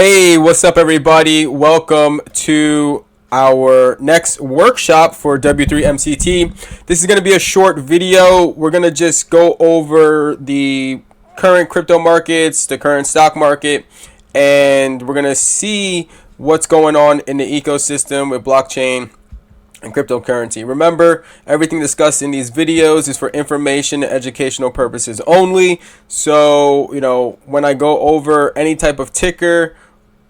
Hey, what's up, everybody? Welcome to our next workshop for W3MCT. This is going to be a short video. We're going to just go over the current crypto markets, the current stock market, and we're going to see what's going on in the ecosystem with blockchain and cryptocurrency. Remember, everything discussed in these videos is for information and educational purposes only. So, when I go over any type of ticker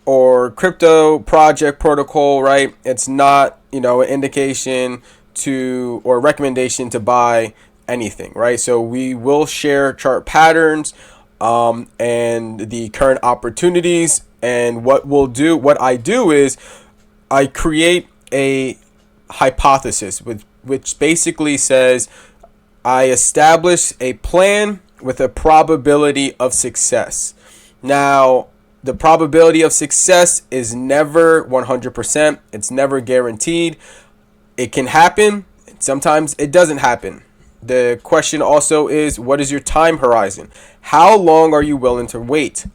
or crypto project protocol, right, it's not, an indication to or recommendation to buy anything, right? So we will share chart patterns and the current opportunities. And what I do is I create a hypothesis which basically says I establish a plan with a probability of success. Now, the probability of success is never 100%. It's never guaranteed. It can happen. Sometimes it doesn't happen. The question also is, what is your time horizon? How long are you willing to wait?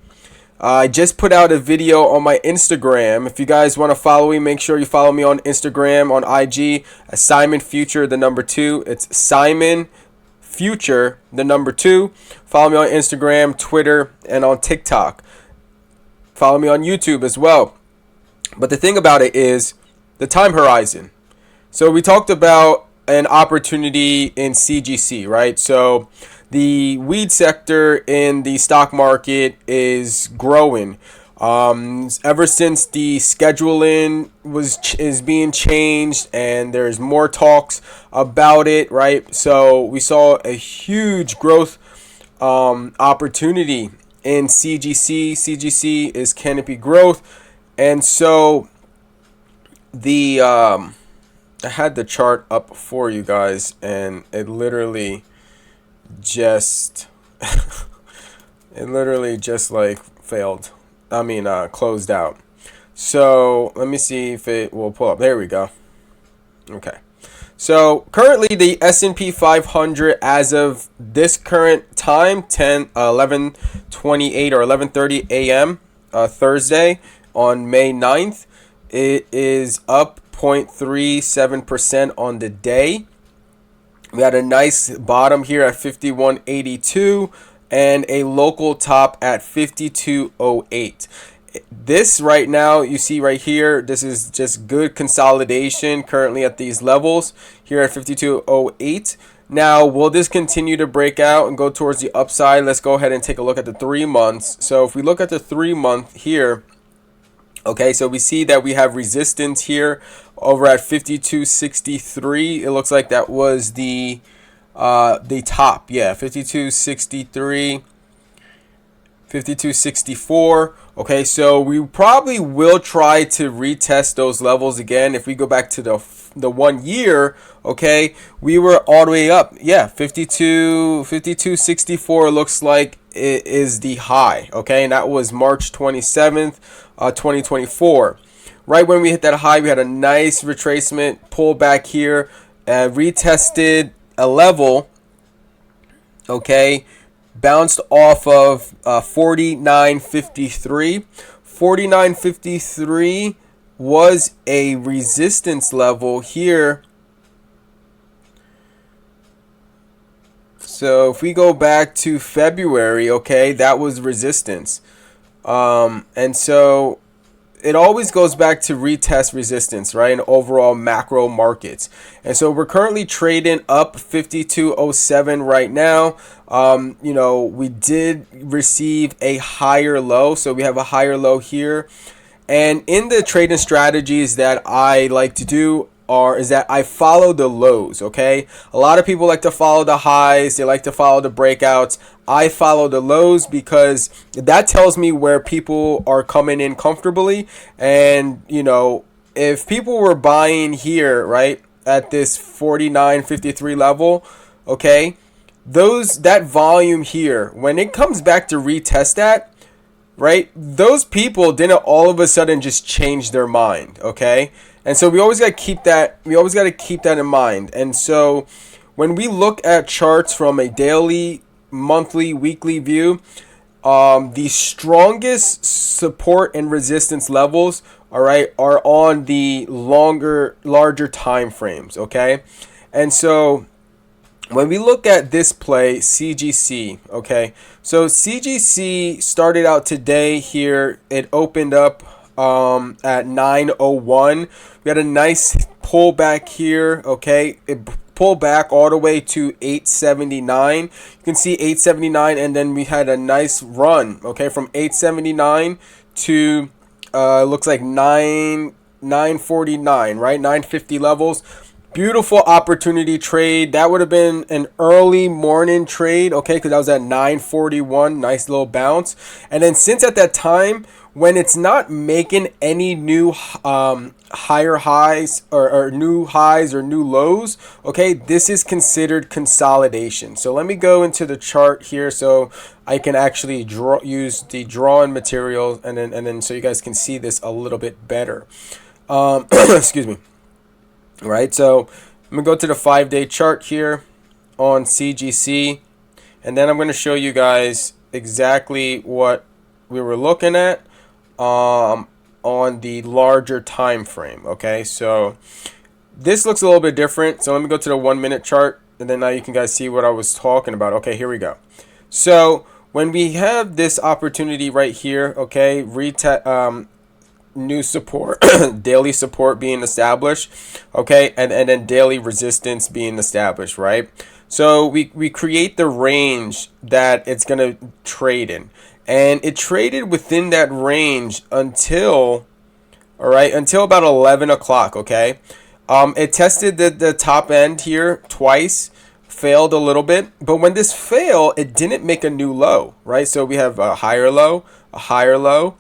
I just put out a video on my Instagram. If you guys want to follow me, make sure you follow me on Instagram, on IG, Simon Future, the number 2. It's Simon Future, the number 2. Follow me on Instagram, Twitter, and on TikTok. Follow me on YouTube as well. But the thing about it is the time horizon. So we talked about an opportunity in CGC, right? So the weed sector in the stock market is growing. Ever since the scheduling is being changed and there's more talks about it, right? So we saw a huge growth opportunity in CGC. CGC is canopy growth. And so I had the chart up for you guys, and it literally just like failed. Closed out. So let me see if it will pull up. There we go. Okay. So currently the S&P 500 as of this current time, 11:28 or 11:30 a.m. Thursday on May 9th, it is up 0.37% on the day. We had a nice bottom here at 51.82 and a local top at 52.08. This right now, you see right here, this is just good consolidation currently at these levels here at 52.08. Now, will this continue to break out and go towards the upside? Let's go ahead and take a look at the 3 months. So if we look at the 3 month here, okay, so we see that we have resistance here over at 52.63. It looks like that was the top. Yeah, 52.63. 52.64. Okay, so we probably will try to retest those levels again. If we go back to the 1 year, okay, we were all the way up. Yeah, 52.64 looks like it is the high. Okay, and that was March 27th, 2024. Right when we hit that high, we had a nice retracement, pull back here, retested a level. Okay, bounced off of 49.53. 49.53 was a resistance level here. So if we go back to February, okay, that was resistance. And so it always goes back to retest resistance, right, in overall macro markets. And so we're currently trading up 52.07 right now. We did receive a higher low, so we have a higher low here. And in the trading strategies that I like to do is that I follow the lows, okay? A lot of people like to follow the highs. They like to follow the breakouts. I follow the lows because that tells me where people are coming in comfortably. And, if people were buying here, right, at this 49.53 level, okay, that volume here, when it comes back to retest that, right, those people didn't all of a sudden just change their mind, okay? And so we always got to keep that in mind. And so when we look at charts from a daily, monthly, weekly view, The strongest support and resistance levels, all right, are on the larger time frames, okay? And so when we look at this play, CGC, okay, so CGC started out today here. It opened up at 9:01. We had a nice pullback here, okay. It pulled back all the way to 879. You can see 879, and then we had a nice run, okay, from 879 to looks like 949, right? 950 levels. Beautiful opportunity trade. That would have been an early morning trade, okay, because that was at 941. Nice little bounce. And then since at that time, when it's not making any new higher highs or new highs or new lows, okay, this is considered consolidation. So let me go into the chart here so I can actually use the drawing material, and then so you guys can see this a little bit better. Excuse me. All right, so I'm gonna go to the 5-day chart here on CGC, and then I'm going to show you guys exactly what we were looking at on the larger time frame. Okay, so this looks a little bit different. So let me go to the 1-minute chart, and then now you can guys see what I was talking about. Okay, here we go. So when we have this opportunity right here, okay, new support, daily support being established, okay, and then daily resistance being established, right? So we create the range that it's going to trade in, and it traded within that range until, all right, until about 11 o'clock, okay? It tested the top end here twice, failed a little bit, but when this failed, it didn't make a new low, right? So we have a higher low, a higher low,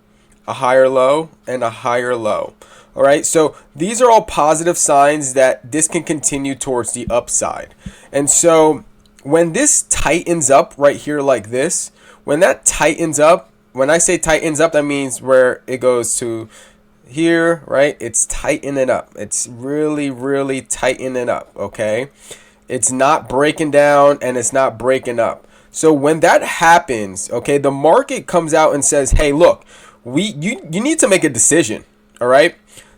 a higher low, and a higher low. All right, so these are all positive signs that this can continue towards the upside. And so when this tightens up right here like this, when that tightens up, when I say tightens up, that means where it goes to here, right? It's tightening up. It's really, really tightening up, okay? It's not breaking down and it's not breaking up. So when that happens, okay, the market comes out and says, hey, look, you need to make a decision, all right?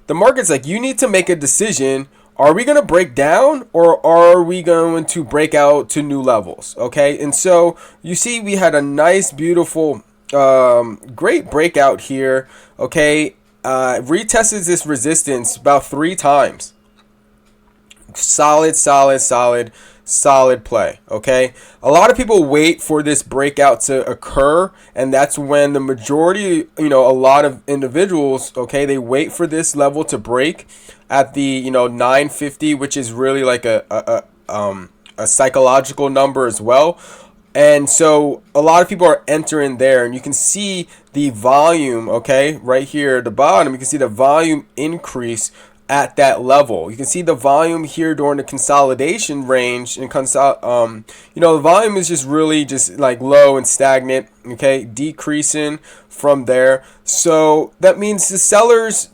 The market's like, you need to make a decision. Are we going to break down, or are we going to break out to new levels, okay? And so you see we had a nice, beautiful, great breakout here, okay? Retested this resistance about 3 times. Solid play, okay? A lot of people wait for this breakout to occur, and that's when the majority, a lot of individuals, okay, they wait for this level to break at the 950, which is really like a psychological number as well. And so a lot of people are entering there, and you can see the volume, okay, right here at the bottom. You can see the volume increase at that level. You can see the volume here during the consolidation range, and the volume is just really just like low and stagnant, okay, decreasing from there. So that means the sellers,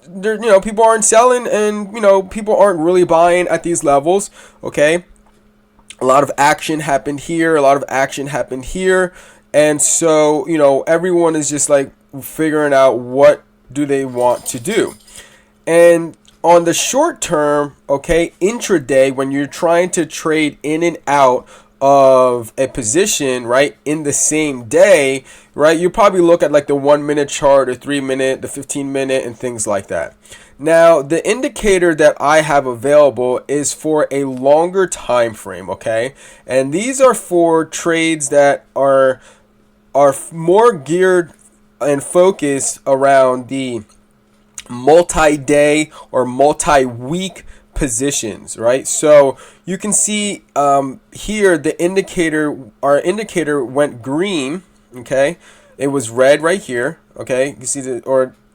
people aren't selling, and people aren't really buying at these levels, okay? A lot of action happened here, a lot of action happened here, and so everyone is just like figuring out what do they want to do. And on the short term, okay, intraday, when you're trying to trade in and out of a position, right, in the same day, right, you probably look at like the 1-minute chart, or 3-minute, the 15-minute, and things like that. Now, the indicator that I have available is for a longer time frame, okay, and these are for trades that are more geared and focused around the multi-day or multi-week positions, right? So you can see here our indicator went green, okay? It was red right here, okay? You can see it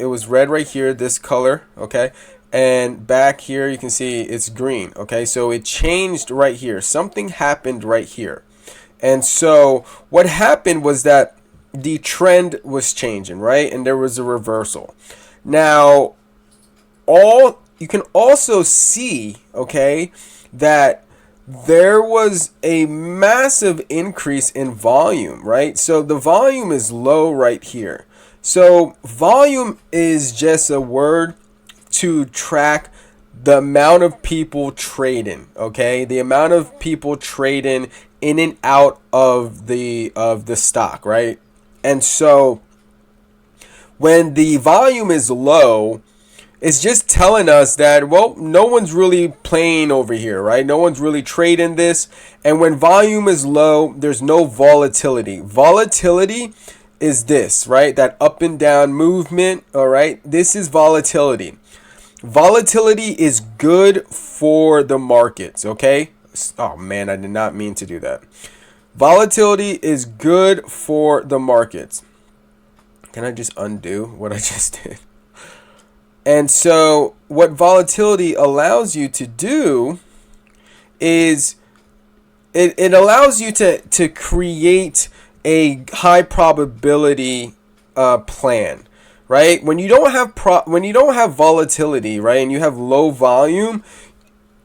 was red right here, this color, okay? And back here you can see it's green, okay? So it changed right here. Something happened right here. And so what happened was that the trend was changing, right? And there was a reversal. Now, you can also see, okay, that there was a massive increase in volume, right? So the volume is low right here. So volume is just a word to track the amount of people trading, okay? The amount of people trading in and out of the stock, right? And so when the volume is low, it's just telling us that, well, no one's really playing over here, right? No one's really trading this. And when volume is low, there's no volatility. Volatility is this, right? That up and down movement, all right? This is volatility. Volatility is good for the markets, okay? Oh man, I did not mean to do that. Volatility is good for the markets. Can I just undo what I just did? And so what volatility allows you to do is it allows you to create a high probability plan, right? When you don't have volatility, right, and you have low volume,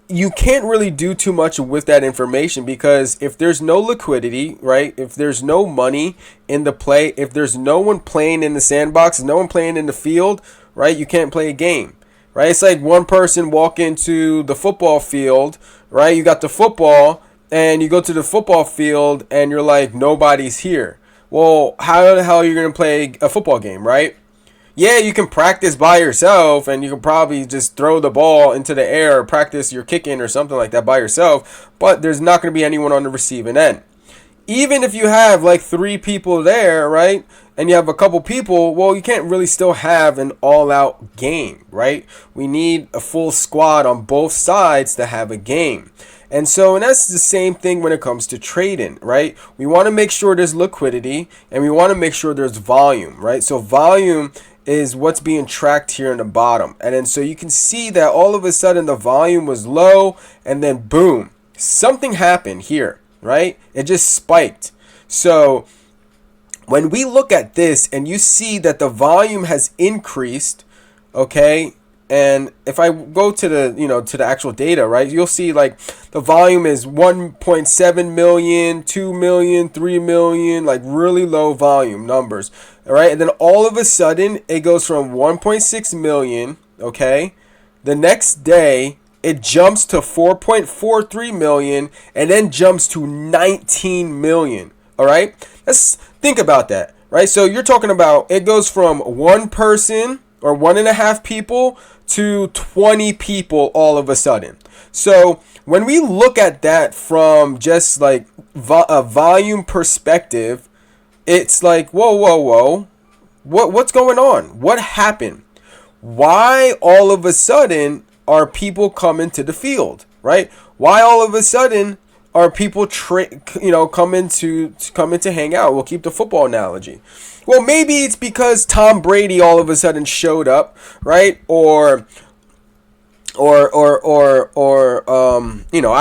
you can't really do too much with that information, because if there's no liquidity, right, if there's no money in the play, if there's no one playing in the sandbox, no one playing in the field, right, you can't play a game, right? It's like one person walk into the football field, right? You got the football, and you go to the football field, and you're like, nobody's here. Well, how the hell are you going to play a football game, right? Yeah, you can practice by yourself, and you can probably just throw the ball into the air, or practice your kicking or something like that by yourself, but there's not going to be anyone on the receiving end. Even if you have like 3 people there, right, and you have a couple people, well, you can't really still have an all-out game, right? We need a full squad on both sides to have a game. And so, and that's the same thing when it comes to trading, right? We want to make sure there's liquidity, and we want to make sure there's volume, right? So volume is what's being tracked here in the bottom. And then so you can see that all of a sudden the volume was low, and then boom, something happened here, right? It just spiked. So when we look at this and you see that the volume has increased, okay, and if I go to the, to the actual data, right, you'll see like the volume is 1.7 million, 2 million, 3 million, like really low volume numbers, all right? And then all of a sudden it goes from 1.6 million, okay? The next day it jumps to 4.43 million, and then jumps to 19 million, all right? Let's think about that, right? So you're talking about it goes from one person or 1.5 people to 20 people all of a sudden. So when we look at that from just like a volume perspective, it's like, whoa. What's going on? What happened? Why all of a sudden are people coming to the field, right? Why all of a sudden are people coming to hang out? We'll keep the football analogy. Well, maybe it's because Tom Brady all of a sudden showed up, right? Or I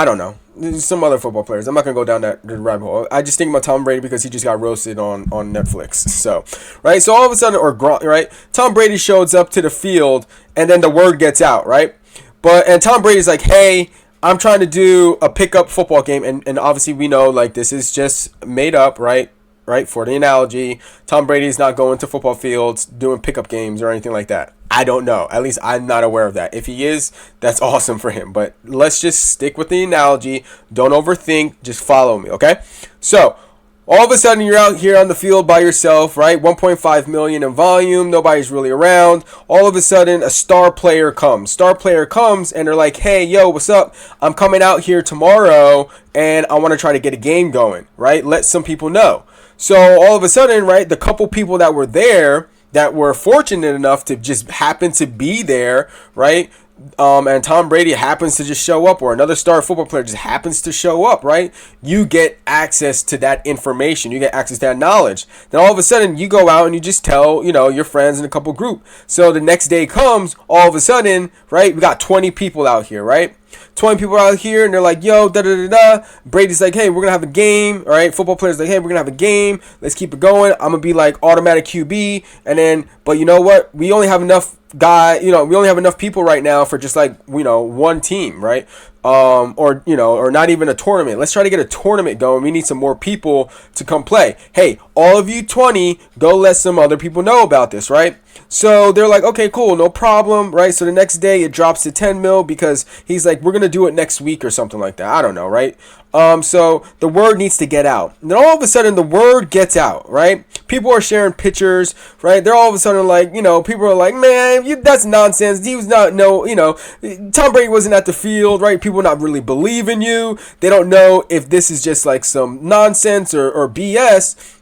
don't know. There's some other football players. I'm not gonna go down that rabbit hole. I just think about Tom Brady because he just got roasted on Netflix. So, right? So all of a sudden, right? Tom Brady shows up to the field, and then the word gets out, right? And Tom Brady's like, hey, I'm trying to do a pickup football game, and obviously we know like this is just made up, right? Right, for the analogy, Tom Brady's not going to football fields doing pickup games or anything like that. I don't know. At least I'm not aware of that. If he is, that's awesome for him. But let's just stick with the analogy. Don't overthink. Just follow me, okay? So all of a sudden you're out here on the field by yourself, right? 1.5 million in volume. Nobody's really around. All of a sudden a star player comes. And they're like, hey, yo, what's up? I'm coming out here tomorrow, and I want to try to get a game going, right? Let some people know. So all of a sudden, right, the couple people that were there that were fortunate enough to just happen to be there, right, and Tom Brady happens to just show up, or another star football player just happens to show up, right, you get access to that information. You get access to that knowledge. Then all of a sudden, you go out and you just tell, your friends in a couple group. So the next day comes, all of a sudden, right, we got 20 people out here, right? 20 people out here, and they're like, yo, da-da-da-da. Brady's like, hey, we're going to have a game, all right? Football players like, hey, we're going to have a game. Let's keep it going. I'm going to be like automatic QB. And then, but you know what? We only have enough people right now for just like, one team, right? or or not even a tournament. Let's try to get a tournament going. We need some more people to come play. Hey, all of you 20, go let some other people know about this, right? So they're like, okay, cool, no problem, right? So the next day it drops to 10 mil because he's like, we're gonna do it next week or something like that. I don't know, right? So the word needs to get out. And then all of a sudden the word gets out, right? People are sharing pictures, right? They're all of a sudden like, people are like, man, that's nonsense. He was not, Tom Brady wasn't at the field, right? People not really believing you. They don't know if this is just like some nonsense or BS.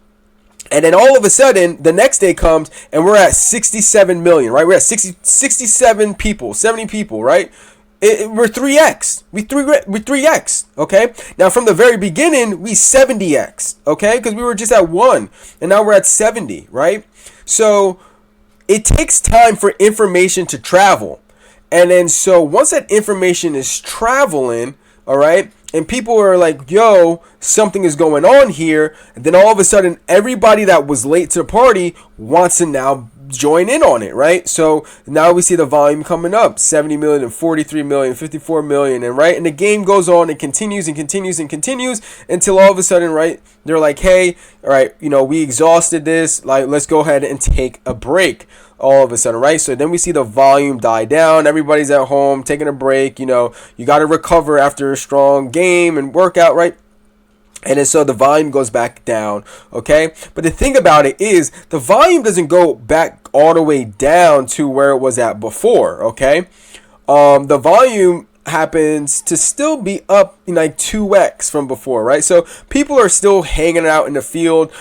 And then all of a sudden, the next day comes and we're at 67 million, right? We're at 67 people, 70 people, right? We're 3x. We 3x, okay? Now, from the very beginning, we 70x, okay? Because we were just at 1, and now we're at 70, right? So it takes time for information to travel. And then so once that information is traveling, all right, and people are like, yo, something is going on here, and then all of a sudden everybody that was late to the party wants to now join in on it, right? So now we see the volume coming up, 70 million and 43 million, 54 million, and right, and the game goes on and continues and continues and continues until all of a sudden, right, they're like, hey, all right, we exhausted this, like, let's go ahead and take a break. All of a sudden, right? So then we see the volume die down. Everybody's at home taking a break. You got to recover after a strong game and workout, right? And then so the volume goes back down, okay? But the thing about it is the volume doesn't go back all the way down to where it was at before, okay? The volume happens to still be up in like 2x from before, right? So people are still hanging out in the field.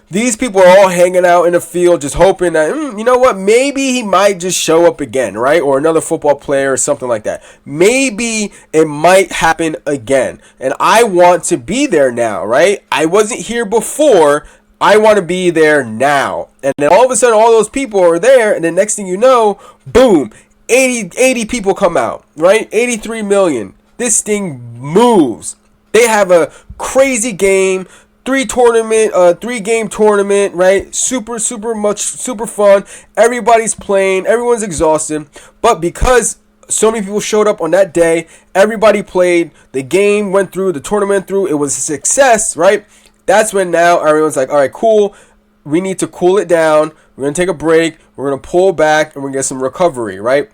These people are all hanging out in the field just hoping that, you know what, maybe he might just show up again, right? Or another football player or something like that. Maybe it might happen again. And I want to be there now, right? I wasn't here before. I want to be there now. And then all of a sudden, all those people are there. And the next thing you know, boom, 80 people come out, right? 83 million. This thing moves. They have a crazy game. 3-game tournament, right? Super fun. Everybody's playing. Everyone's exhausted. But because so many people showed up on that day, everybody played. The game went through. The tournament went through. It was a success, right? That's when now everyone's like, all right, cool. We need to cool it down. We're going to take a break. We're going to pull back and we're going to get some recovery, right?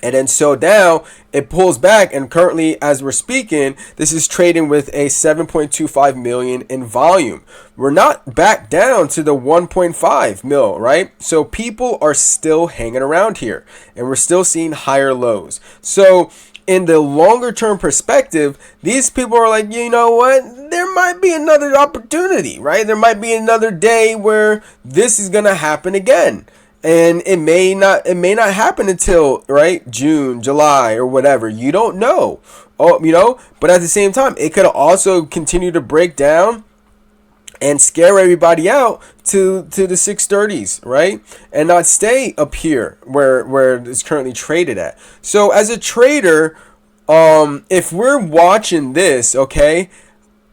And then so now it pulls back, and currently as we're speaking, this is trading with a 7.25 million in volume. We're not back down to the 1.5 mil, right? So people are still hanging around here, and we're still seeing higher lows. So in the longer term perspective, these people are like, you know what? There might be another opportunity, right? There might be another day where this is going to happen again. And it may not happen until, right, June, July, or whatever. You don't know. But at the same time, it could also continue to break down and scare everybody out to the 630s, right? And not stay up here where it's currently traded at. So as a trader, if we're watching this, okay,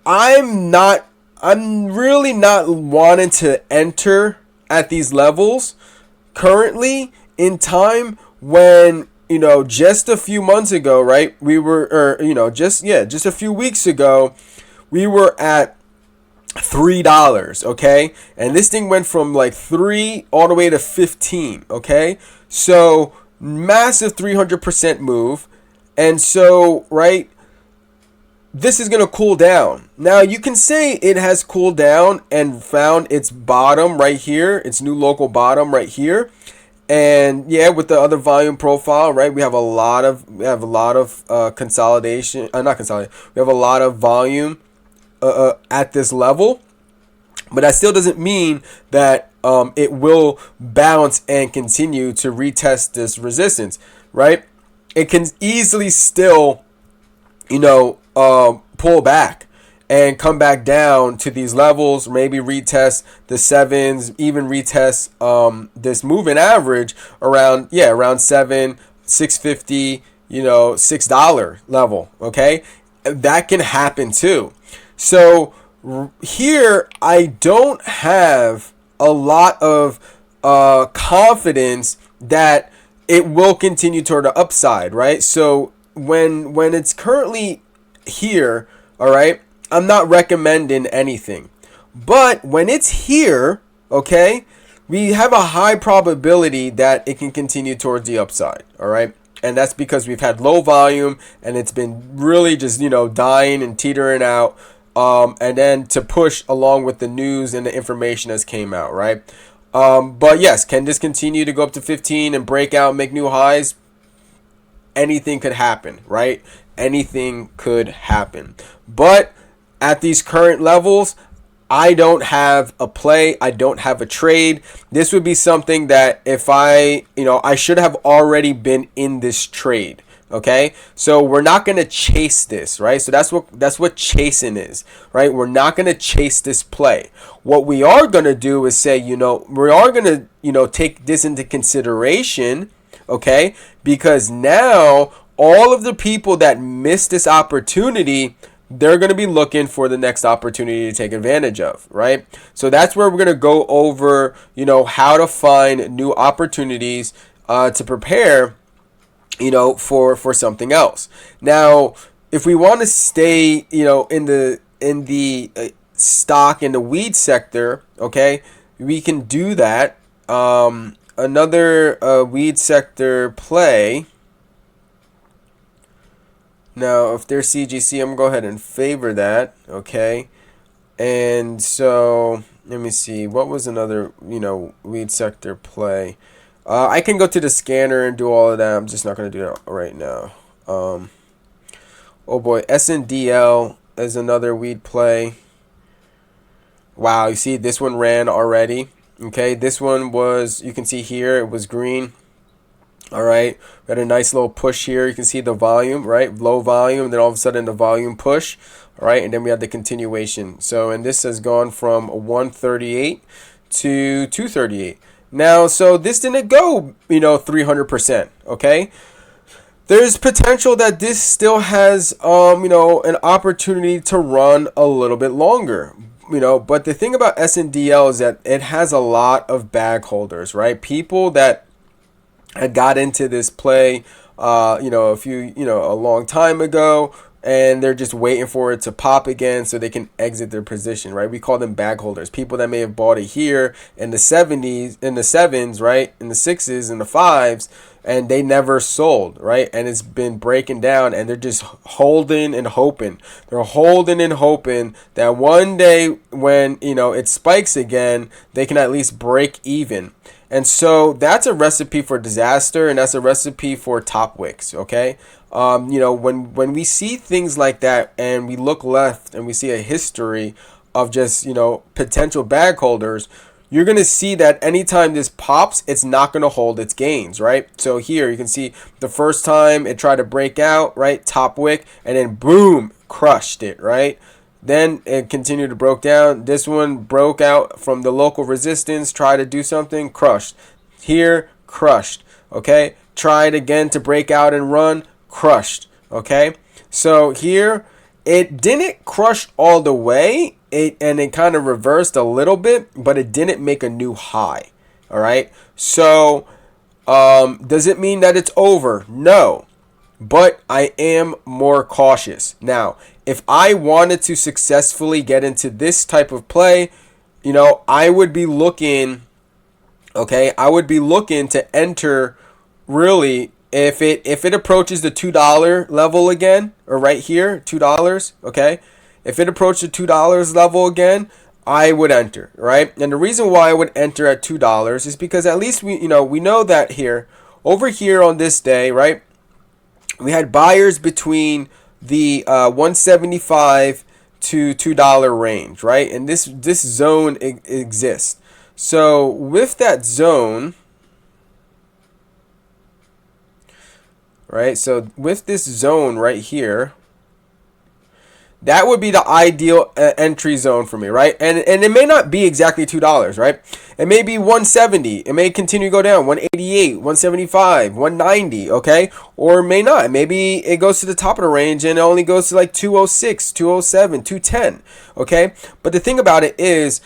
I'm really not wanting to enter at these levels currently in time when, just a few months ago, right, we were, just a few weeks ago, we were at $3, okay, and this thing went from like 3 all the way to 15, okay, so massive 300% move. And so, right, this is going to cool down. Now, you can say it has cooled down and found its bottom right here, its new local bottom right here. And yeah, with the other volume profile, right, we have a lot of consolidation, not consolidation. We have a lot of volume at this level. But that still doesn't mean that it will bounce and continue to retest this resistance, right? It can easily still, pull back and come back down to these levels, maybe retest the 7s, even retest this moving average around 650, $6 level, okay? That can happen too. So here I don't have a lot of confidence that it will continue toward the upside, right? So when it's currently here, all right, I'm not recommending anything. But when it's here, okay, we have a high probability that it can continue towards the upside, all right? And that's because we've had low volume and it's been really just, dying and teetering out. And then to push along with the news and the information that's came out, right? But yes, can this continue to go up to 15 and break out and make new highs? Anything could happen, right? Anything could happen. But at these current levels, I don't have a play. I don't have a trade. This would be something that if I should have already been in this trade. Okay, so we're not gonna chase this, right? So that's what chasing is, right? We're not gonna chase this play. What we are gonna do is say, we are gonna, take this into consideration, okay? Because now all of the people that missed this opportunity, they're going to be looking for the next opportunity to take advantage of, right? So that's where we're going to go over, how to find new opportunities to prepare, for something else. Now, if we want to stay, in the stock in the weed sector, okay, we can do that. Another weed sector play. Now, if there's CGC, I'm going to go ahead and favor that, okay? And so, let me see. What was another, weed sector play? I can go to the scanner and do all of that. I'm just not going to do that right now. Oh, boy. SNDL is another weed play. Wow, you see, this one ran already. Okay, this one was, you can see here, it was green. All right, we had a nice little push here. You can see the volume, right? Low volume, then all of a sudden the volume push, all right? And then we have the continuation. So, and this has gone from 138 to 238. Now, so this didn't go, 300%, okay? There's potential that this still has, an opportunity to run a little bit longer. But the thing about SNDL is that it has a lot of bag holders, right? People that had got into this play, a long time ago, and they're just waiting for it to pop again so they can exit their position, right? We call them bag holders. People that may have bought it here in the 70s, in the 7s, right? In the 6s, and the 5s, and they never sold, right? And it's been breaking down, and they're just holding and hoping. They're holding and hoping that one day when, it spikes again, they can at least break even. And so that's a recipe for disaster, and that's a recipe for top wicks, okay? When we see things like that and we look left and we see a history of just, potential bag holders, you're going to see that anytime this pops, it's not going to hold its gains, right? So here you can see the first time it tried to break out, right? Top wick, and then boom, crushed it, right? Then it continued to broke down. This one broke out from the local resistance, tried to do something, crushed. Here, crushed, okay? Tried again to break out and run, crushed, okay? So here, it didn't crush all the way, and it kind of reversed a little bit, but it didn't make a new high, all right? So does it mean that it's over? No, but I am more cautious. Now, if I wanted to successfully get into this type of play, I would be looking, okay, I would be looking to enter really if it approaches the $2 level again, or right here, $2, okay? If it approached the $2 level again, I would enter, right? And the reason why I would enter at $2 is because at least we know that here, over here on this day, right? We had buyers between the 175 to $2 range, right? And this zone exists. So with that zone, right? So with this zone right here, that would be the ideal entry zone for me, right? And it may not be exactly $2, right? It may be 170. It may continue to go down, 188, 175, 190, okay? Or it may not. Maybe it goes to the top of the range and it only goes to like 206, 207, 210, okay? But the thing about it is,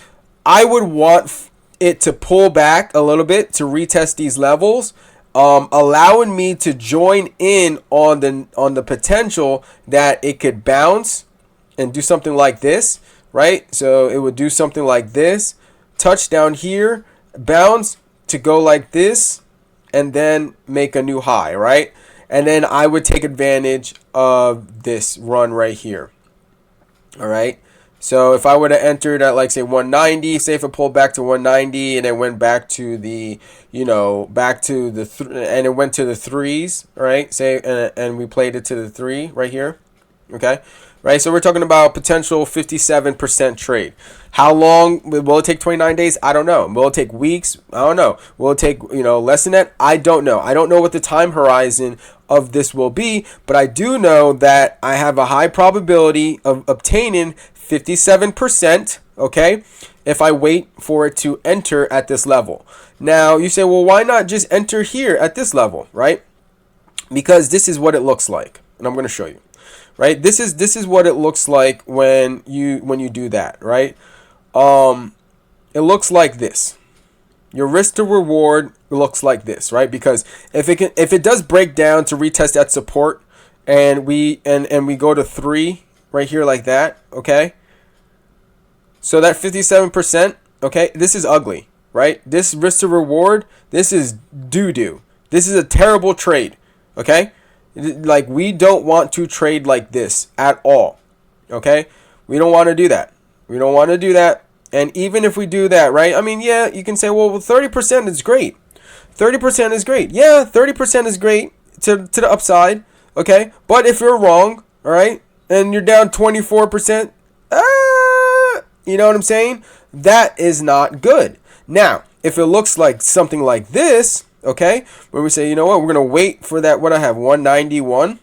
I would want it to pull back a little bit to retest these levels. allowing me to join in on the potential that it could bounce and do something like this, right? So it would do something like this, touch down here, bounce to go like this, and then make a new high, right? And then I would take advantage of this run right here. All right. So if I would have entered at like say 190, say if it pulled back to 190 and it went back to the, back to the and it went to the threes, right? Say and we played it to the three right here. Okay. Right, so we're talking about potential 57% trade. How long will it take? 29 days? I don't know. Will it take weeks? I don't know. Will it take less than that? I don't know. I don't know what the time horizon of this will be, but I do know that I have a high probability of obtaining 57%. Okay, if I wait for it to enter at this level. Now you say, well, why not just enter here at this level, right? Because this is what it looks like, and I'm going to show you. Right, this is what it looks like when you do that, right? It looks like this. Your risk to reward looks like this, right? Because if it does break down to retest that support, and we go to 3 right here like that, okay? So that 57%, okay, this is ugly, right? This risk to reward, this is doo-doo. This is a terrible trade, okay? Like, we don't want to trade like this at all. Okay? We don't want to do that. We don't want to do that. And even if we do that, right? I mean, yeah, you can say, well, 30% is great. 30% is great. Yeah, 30% is great to the upside. Okay? But if you're wrong, all right, and you're down 24%, you know what I'm saying? That is not good. Now, if it looks like something like this, okay, where we say, you know what, we're gonna wait for that. What I have, 191,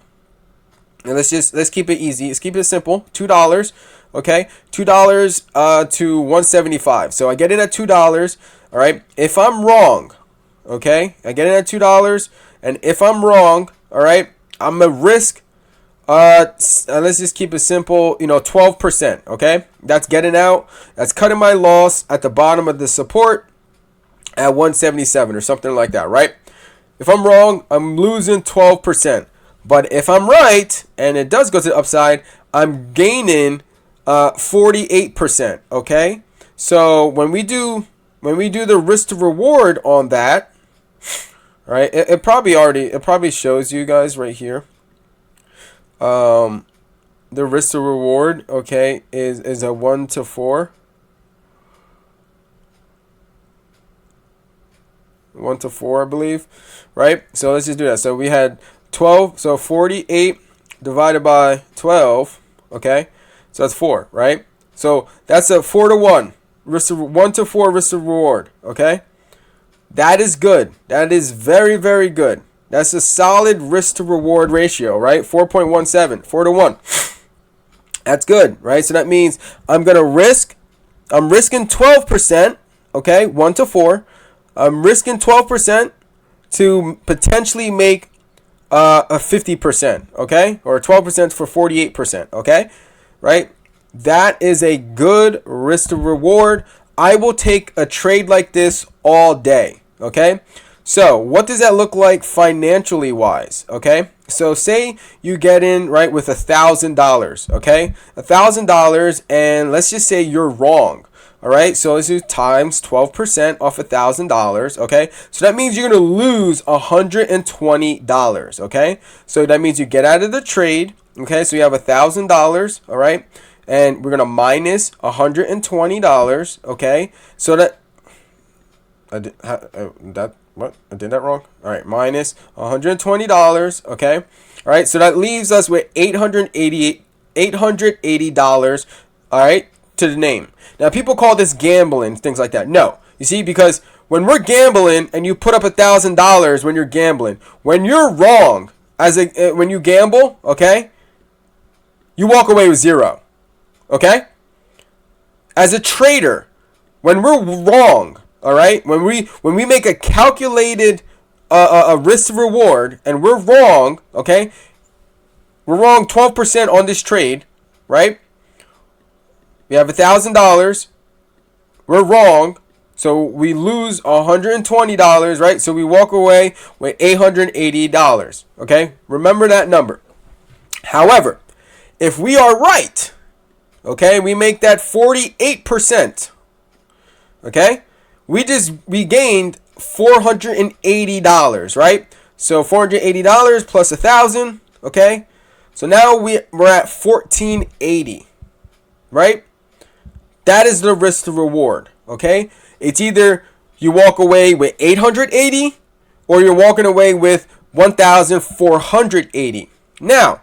and let's keep it easy. Let's keep it simple. $2, okay, $2 to 175. So I get in at $2. All right. If I'm wrong, okay, I get in at $2, and if I'm wrong, all right, I'm a risk. Let's just keep it simple. 12%. Okay, that's getting out. That's cutting my loss at the bottom of the support at 177 or something like that, right? If I'm wrong, I'm losing 12%. But if I'm right and it does go to the upside, I'm gaining 48%. Okay, so when we do the risk to reward on that, right? It probably shows you guys right here. The risk to reward, okay, is a 1 to 4. 1 to 4, I believe, right? So let's just do that. So we had 12, so 48 divided by 12, okay? So that's 4, right? So that's a 4 to 1, 1 to 4 risk to reward, okay? That is good. That is very, very good. That's a solid risk to reward ratio, right? 4.17, 4 to 1. That's good, right? So that means I'm risking 12%, okay? 1 to 4. I'm risking 12% to potentially make a 50%, okay? Or 12% for 48%, okay? Right? That is a good risk to reward. I will take a trade like this all day, okay? So what does that look like financially wise, okay? So say you get in, right, with $1,000, okay? $1,000, and let's just say you're wrong. All right, so let's do times 12% off $1,000. Okay, so that means you're gonna lose $120. Okay, so that means you get out of the trade. Okay, so you have $1,000. All right, and we're gonna minus $120. Okay, so that I did I did that wrong. All right, minus $120. Okay, all right, so that leaves us with $880. All right, to the name. Now, people call this gambling, things like that. No. You see, because when we're gambling and you put up $1,000 when you're gambling, when you're wrong, when you gamble, okay, you walk away with $0. Okay? As a trader, when we're wrong, all right, when we make a calculated a risk reward and we're wrong, okay, we're wrong 12% on this trade, right? We have $1,000. We're wrong So we lose $120, right? So we walk away with $880, okay? Remember that number. However, if we are right, okay, we make that 48%, okay? We gained $480, right? So $480 plus 1,000, okay? So now we're at $1,480, right? That is the risk to reward, okay? It's either you walk away with 880 or you're walking away with 1,480. Now,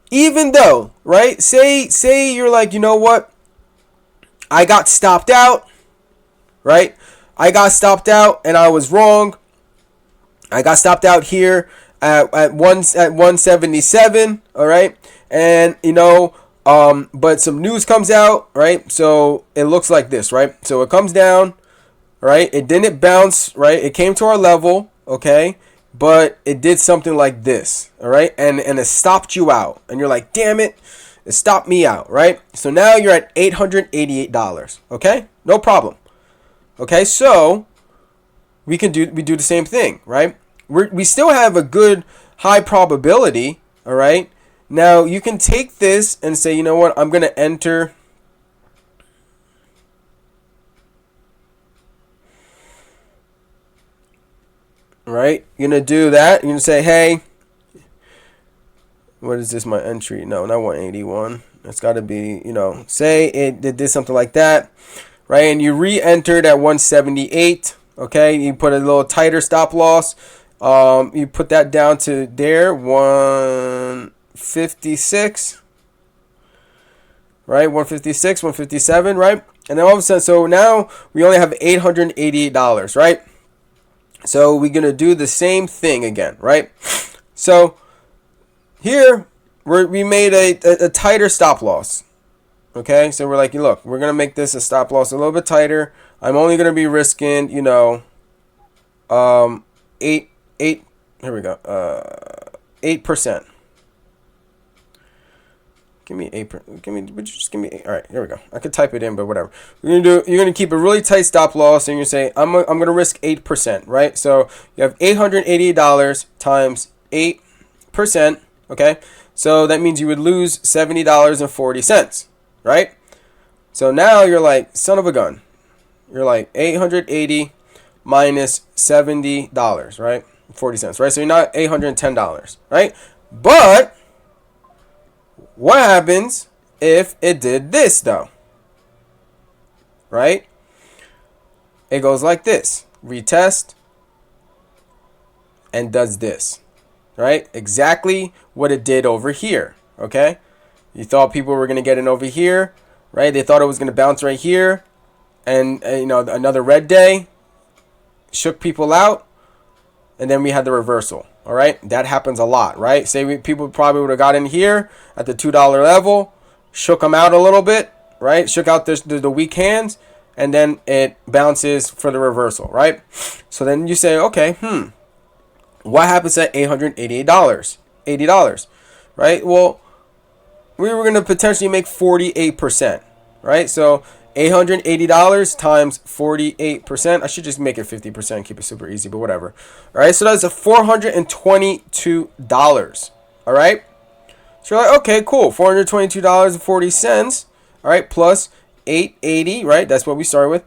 even though, right? Say you're like, you know what? I got stopped out, right? I got stopped out and I was wrong. I got stopped out here at 177, all right? And but some news comes out, right? So it looks like this, right? So it comes down, right? It didn't bounce, right? It came to our level, okay? But it did something like this, all right? And it stopped you out. And you're like, damn it, it stopped me out, right? So now you're at $888, okay? No problem. Okay, so we do the same thing, right? We still have a good high probability, all right? Now, you can take this and say, you know what, I'm going to enter right? You're going to do that. You're going to say, hey, what is this, my entry? No, not 181. It's got to be, say it did something like that, right? And you re-entered at 178, okay? You put a little tighter stop loss. You put that down to there, 156, right? 156, 157, right? And then all of a sudden, so now we only have $888, right? So we're going to do the same thing again, right? So here we made a tighter stop loss, okay? So we're like, look, we're going to make this a stop loss a little bit tighter. I'm only going to be risking, here we go, 8%. Give me 8%. Just give me 8. All right, here we go. I could type it in, but whatever. You're gonna keep a really tight stop loss, and you're say I'm gonna risk 8%, right? So you have $888 times 8%. Okay, so that means you would lose $70.40, right? So now you're like, son of a gun. You're like 880 minus $70, right? 40 cents, right? So you're not $810, right? But what happens if it did this though? Right? It goes like this. Retest and does this. Right? Exactly what it did over here. Okay? You thought people were going to get in over here, right? They thought it was going to bounce right here. And another red day shook people out. And then we had the reversal. All right, that happens a lot, right? Say people probably would have got in here at the $2 level, shook them out a little bit, right? Shook out the weak hands, and then it bounces for the reversal, right? So then you say, okay, what happens at $888, $80, right? Well, we were going to potentially make 48%, right? So $880 times 48%. I should just make it 50%, keep it super easy, but whatever. All right, so that's a $422. All right, so you're like, okay, cool, $422.40. All right, plus 880, right? That's what we started with,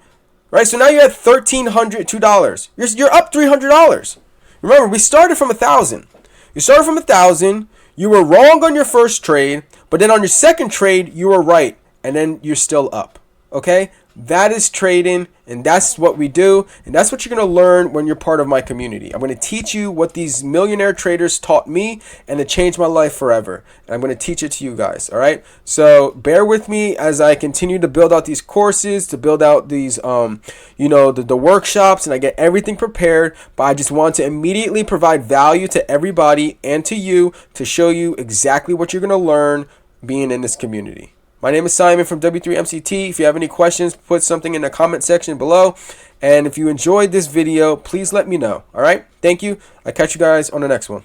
right? So now you're at $1,302. You're up $300. Remember, we started from 1,000. You started from 1,000. You were wrong on your first trade, but then on your second trade, you were right, and then you're still up. Okay, that is trading, and that's what we do, and that's what you're going to learn when you're part of my community. I'm going to teach you what these millionaire traders taught me, and it changed my life forever. And I'm going to teach it to you guys. All right, so bear with me as I continue to build out these courses, to build out these the workshops, and I get everything prepared. But I just want to immediately provide value to everybody and to you, to show you exactly what you're going to learn being in this community. My name is Simon from W3MCT. If you have any questions, put something in the comment section below. And if you enjoyed this video, please let me know. All right? Thank you. I'll catch you guys on the next one.